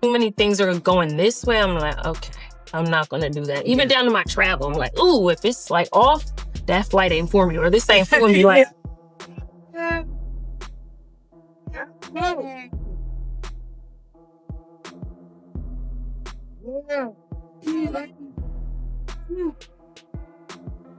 too many things are going this way, I'm like, okay, I'm not gonna do that. Even down to my travel, I'm like, ooh, if it's like off, that flight ain't for me, or this ain't for me. Like,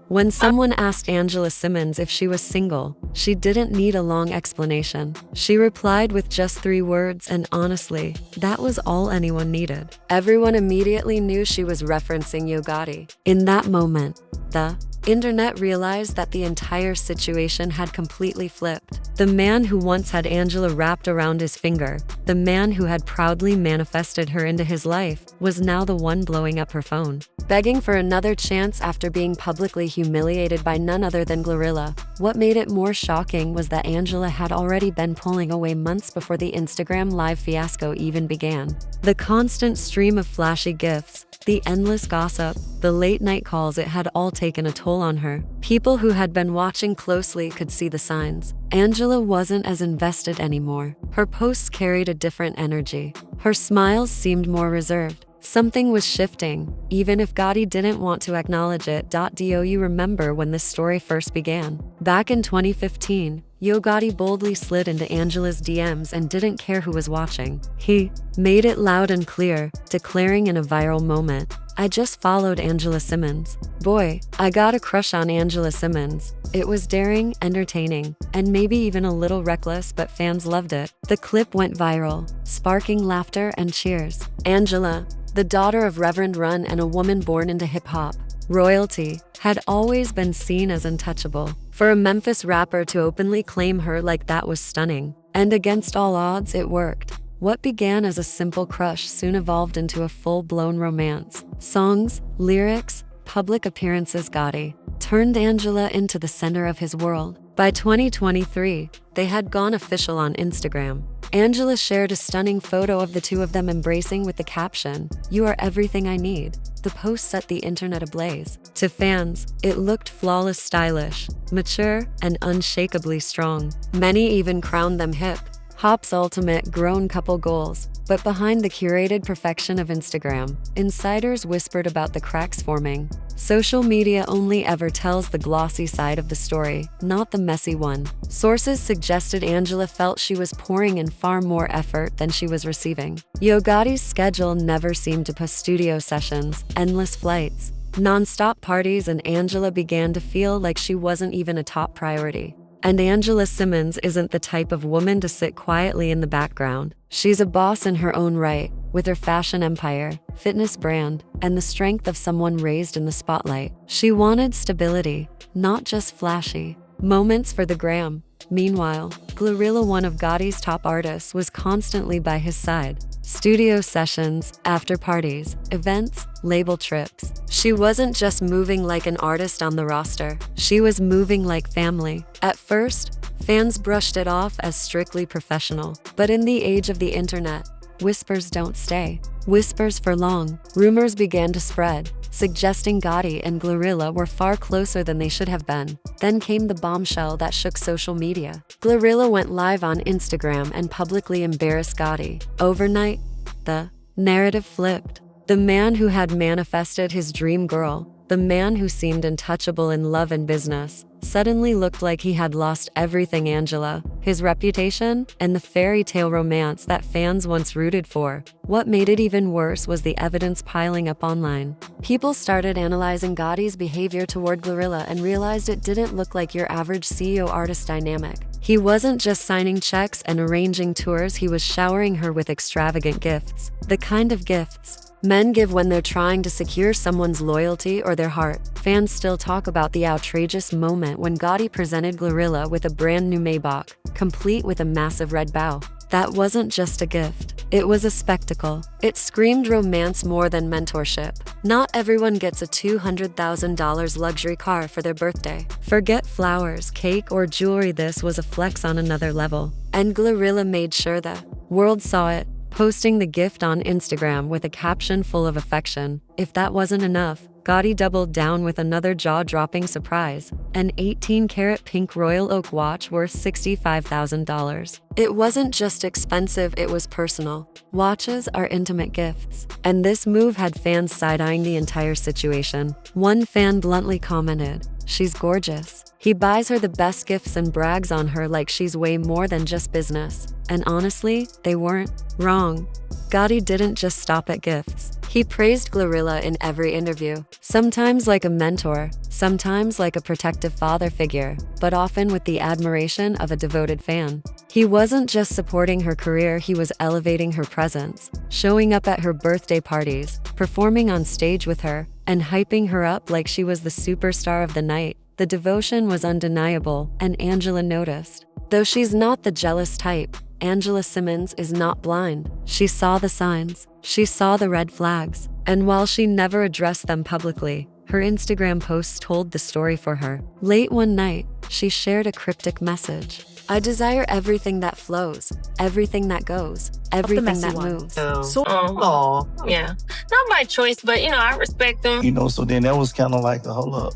When someone asked Angela Simmons if she was single, she didn't need a long explanation. She replied with just 3 words, and honestly, that was all anyone needed. Everyone immediately knew she was referencing Yo Gotti. In that moment, the internet realized that the entire situation had completely flipped. The man who once had Angela wrapped around his finger, the man who had proudly manifested her into his life, was now the one blowing up her phone, begging for another chance after being publicly humiliated by none other than Glorilla. What made it more shocking was that Angela had already been pulling away months before the Instagram live fiasco even began. The constant stream of flashy gifts, the endless gossip, the late-night calls, it had all taken a toll on her. People who had been watching closely could see the signs. Angela wasn't as invested anymore. Her posts carried a different energy. Her smiles seemed more reserved. Something was shifting, even if Gotti didn't want to acknowledge it. Do you remember when this story first began? Back in 2015, Yo Gotti boldly slid into Angela's DMs and didn't care who was watching. He made it loud and clear, declaring in a viral moment, "I just followed Angela Simmons. Boy, I got a crush on Angela Simmons." It was daring, entertaining, and maybe even a little reckless, but fans loved it. The clip went viral, sparking laughter and cheers. Angela, the daughter of Reverend Run and a woman born into hip-hop royalty, had always been seen as untouchable. For a Memphis rapper to openly claim her like that was stunning. And against all odds, it worked. What began as a simple crush soon evolved into a full-blown romance. Songs, lyrics, public appearances. Gotti turned Angela into the center of his world. By 2023, they had gone official on Instagram. Angela shared a stunning photo of the two of them embracing with the caption, "You are everything I need." The post set the internet ablaze. To fans, it looked flawless, stylish, mature, and unshakably strong. Many even crowned them hip-hop's ultimate grown couple goals. But behind the curated perfection of Instagram, insiders whispered about the cracks forming. Social media only ever tells the glossy side of the story, not the messy one. Sources suggested Angela felt she was pouring in far more effort than she was receiving. Yo Gotti's schedule never seemed to push studio sessions, endless flights, non-stop parties, and Angela began to feel like she wasn't even a top priority. And Angela Simmons isn't the type of woman to sit quietly in the background. She's a boss in her own right, with her fashion empire, fitness brand, and the strength of someone raised in the spotlight. She wanted stability, not just flashy moments for the gram. Meanwhile, Glorilla, one of Gotti's top artists, was constantly by his side. Studio sessions, after parties, events, label trips. She wasn't just moving like an artist on the roster. She was moving like family. At first, fans brushed it off as strictly professional. But in the age of the internet, whispers don't stay. Whispers for long. Rumors began to spread, suggesting Gotti and Glorilla were far closer than they should have been. Then came the bombshell that shook social media. Glorilla went live on Instagram and publicly embarrassed Gotti. Overnight, the narrative flipped. The man who had manifested his dream girl, the man who seemed untouchable in love and business, suddenly looked like he had lost everything: Angela, his reputation, and the fairy tale romance that fans once rooted for. What made it even worse was the evidence piling up online. People started analyzing Gotti's behavior toward Glorilla and realized it didn't look like your average CEO-artist dynamic. He wasn't just signing checks and arranging tours, he was showering her with extravagant gifts. The kind of gifts men give when they're trying to secure someone's loyalty or their heart. Fans still talk about the outrageous moment when Gotti presented Glorilla with a brand new Maybach, complete with a massive red bow. That wasn't just a gift. It was a spectacle. It screamed romance more than mentorship. Not everyone gets a $200,000 luxury car for their birthday. Forget flowers, cake, or jewelry. This was a flex on another level. And Glorilla made sure the world saw it. posting the gift on Instagram with a caption full of affection. If that wasn't enough, Gotti doubled down with another jaw-dropping surprise, an 18-karat pink royal oak watch worth $65,000. It wasn't just expensive, it was personal. Watches are intimate gifts, and this move had fans side-eyeing the entire situation. One fan bluntly commented, "She's gorgeous." He buys her the best gifts and brags on her like she's way more than just business. And honestly, they weren't wrong. Gotti didn't just stop at gifts. He praised Glorilla in every interview, sometimes like a mentor, sometimes like a protective father figure, but often with the admiration of a devoted fan. He wasn't just supporting her career, he was elevating her presence, showing up at her birthday parties, performing on stage with her, and hyping her up like she was the superstar of the night. The devotion was undeniable, and Angela noticed. Though she's not the jealous type, Angela Simmons is not blind. She saw the signs. She saw the red flags. And while she never addressed them publicly, her Instagram posts told the story for her. Late one night, she shared a cryptic message. "I desire everything that flows, everything that goes, everything that moves." Yeah. Not by choice, but, I respect them. So then that was kind of like, hold up.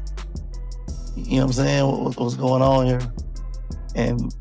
You know what I'm saying? What's going on here? And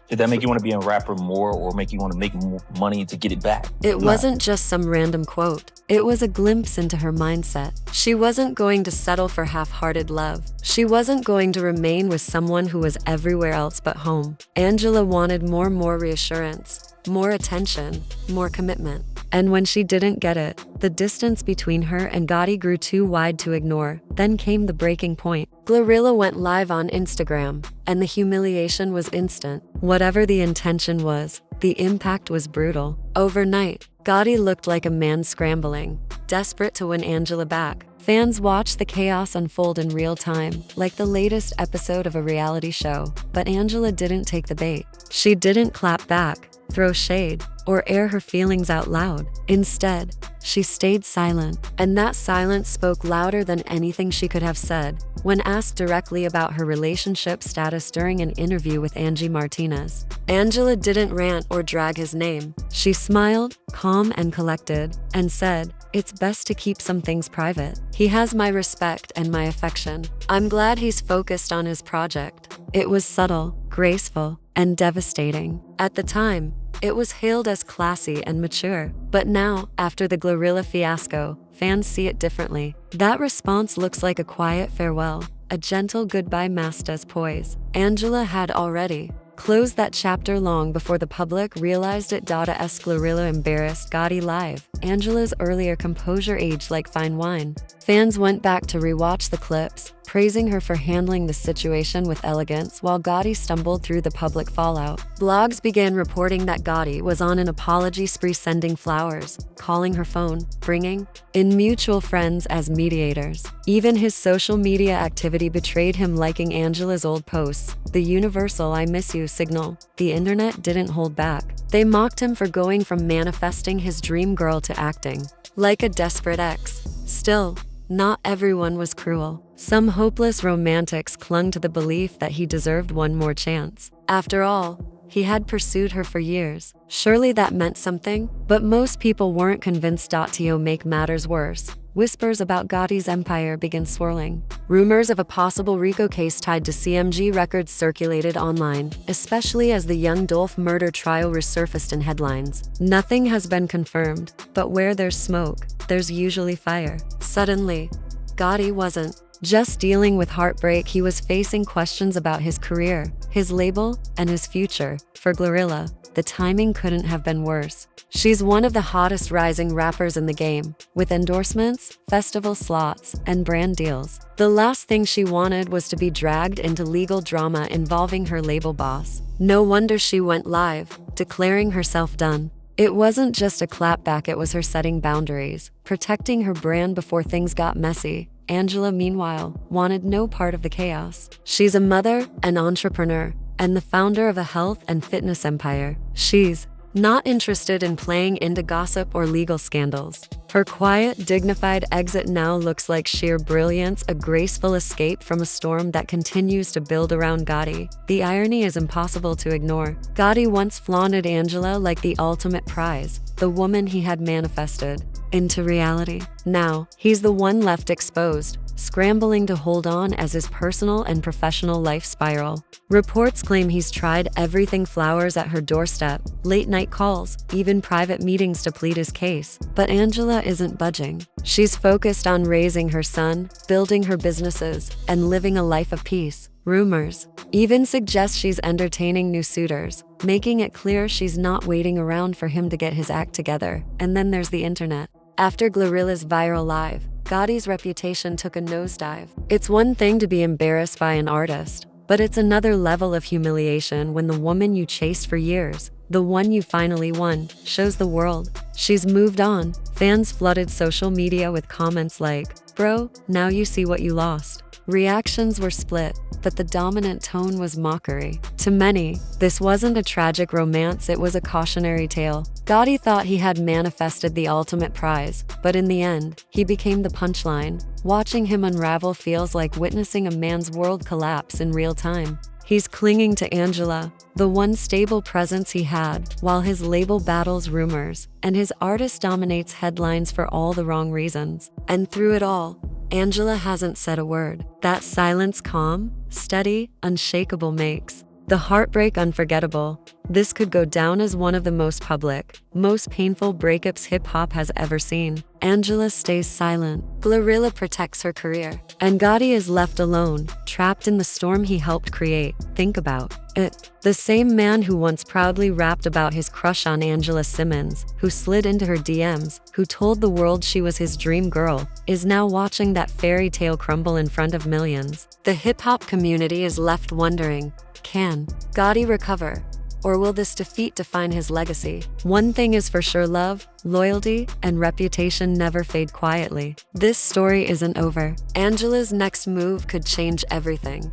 did that make you want to be a rapper more or make you want to make more money to get it back? It wasn't just some random quote. It was a glimpse into her mindset. She wasn't going to settle for half-hearted love. She wasn't going to remain with someone who was everywhere else but home. Angela wanted more reassurance, more attention, more commitment. And when she didn't get it, the distance between her and Gotti grew too wide to ignore. Then came the breaking point. Glorilla went live on Instagram, and the humiliation was instant. Whatever the intention was, the impact was brutal. Overnight, Gotti looked like a man scrambling, desperate to win Angela back. Fans watched the chaos unfold in real time, like the latest episode of a reality show. But Angela didn't take the bait. She didn't clap back, throw shade, or air her feelings out loud. Instead, she stayed silent, and that silence spoke louder than anything she could have said. When asked directly about her relationship status during an interview with Angie Martinez, Angela didn't rant or drag his name. She smiled, calm and collected, and said, "It's best to keep some things private. He has my respect and my affection. I'm glad he's focused on his project." It was subtle, graceful, and devastating. At the time, it was hailed as classy and mature. But now, after the Glorilla fiasco, fans see it differently. That response looks like a quiet farewell, a gentle goodbye masked as poise. Angela had already closed that chapter long before the public realized it. As Glorilla embarrassed Gotti live, Angela's earlier composure aged like fine wine. Fans went back to rewatch the clips, praising her for handling the situation with elegance while Gotti stumbled through the public fallout. Blogs began reporting that Gotti was on an apology spree, sending flowers, calling her phone, bringing in mutual friends as mediators. Even his social media activity betrayed him, liking Angela's old posts, the universal "I miss you" signal. The internet didn't hold back. They mocked him for going from manifesting his dream girl to acting like a desperate ex. Still, not everyone was cruel. Some hopeless romantics clung to the belief that he deserved one more chance. After all, he had pursued her for years. Surely that meant something, but most people weren't convinced. To make matters worse, whispers about Gotti's empire began swirling. Rumors of a possible RICO case tied to CMG Records circulated online, especially as the Young Dolph murder trial resurfaced in headlines. Nothing has been confirmed, but where there's smoke, there's usually fire. Suddenly, Gotti wasn't just dealing with heartbreak, he was facing questions about his career, his label, and his future. For Glorilla, the timing couldn't have been worse. She's one of the hottest rising rappers in the game, with endorsements, festival slots, and brand deals. The last thing she wanted was to be dragged into legal drama involving her label boss. No wonder she went live, declaring herself done. It wasn't just a clapback, it was her setting boundaries, protecting her brand before things got messy. Angela, meanwhile, wanted no part of the chaos. She's a mother, an entrepreneur, and the founder of a health and fitness empire. She's not interested in playing into gossip or legal scandals. Her quiet, dignified exit now looks like sheer brilliance, a graceful escape from a storm that continues to build around Gotti. The irony is impossible to ignore. Gotti once flaunted Angela like the ultimate prize, the woman he had manifested into reality. Now, he's the one left exposed, scrambling to hold on as his personal and professional life spiral. Reports claim he's tried everything, flowers at her doorstep, late-night calls, even private meetings to plead his case. But Angela isn't budging. She's focused on raising her son, building her businesses, and living a life of peace. Rumors even suggest she's entertaining new suitors, making it clear she's not waiting around for him to get his act together. And then there's the internet. After Glorilla's viral live, Gotti's reputation took a nosedive. It's one thing to be embarrassed by an artist, but it's another level of humiliation when the woman you chased for years, the one you finally won, shows the world she's moved on. Fans flooded social media with comments like, "Bro, now you see what you lost." Reactions were split, but the dominant tone was mockery. To many, this wasn't a tragic romance, it was a cautionary tale. Gotti thought he had manifested the ultimate prize, but in the end, he became the punchline. Watching him unravel feels like witnessing a man's world collapse in real time. He's clinging to Angela, the one stable presence he had, while his label battles rumors, and his artist dominates headlines for all the wrong reasons. And through it all, Angela hasn't said a word. That silence calm, steady, unshakable makes the heartbreak unforgettable. This could go down as one of the most public, most painful breakups hip-hop has ever seen. Angela stays silent. Glorilla protects her career. And Gotti is left alone, trapped in the storm he helped create. Think about it. The same man who once proudly rapped about his crush on Angela Simmons, who slid into her DMs, who told the world she was his dream girl, is now watching that fairy tale crumble in front of millions. The hip-hop community is left wondering, can Gotti recover? Or will this defeat define his legacy? One thing is for sure, love, loyalty, and reputation never fade quietly. This story isn't over. Angela's next move could change everything.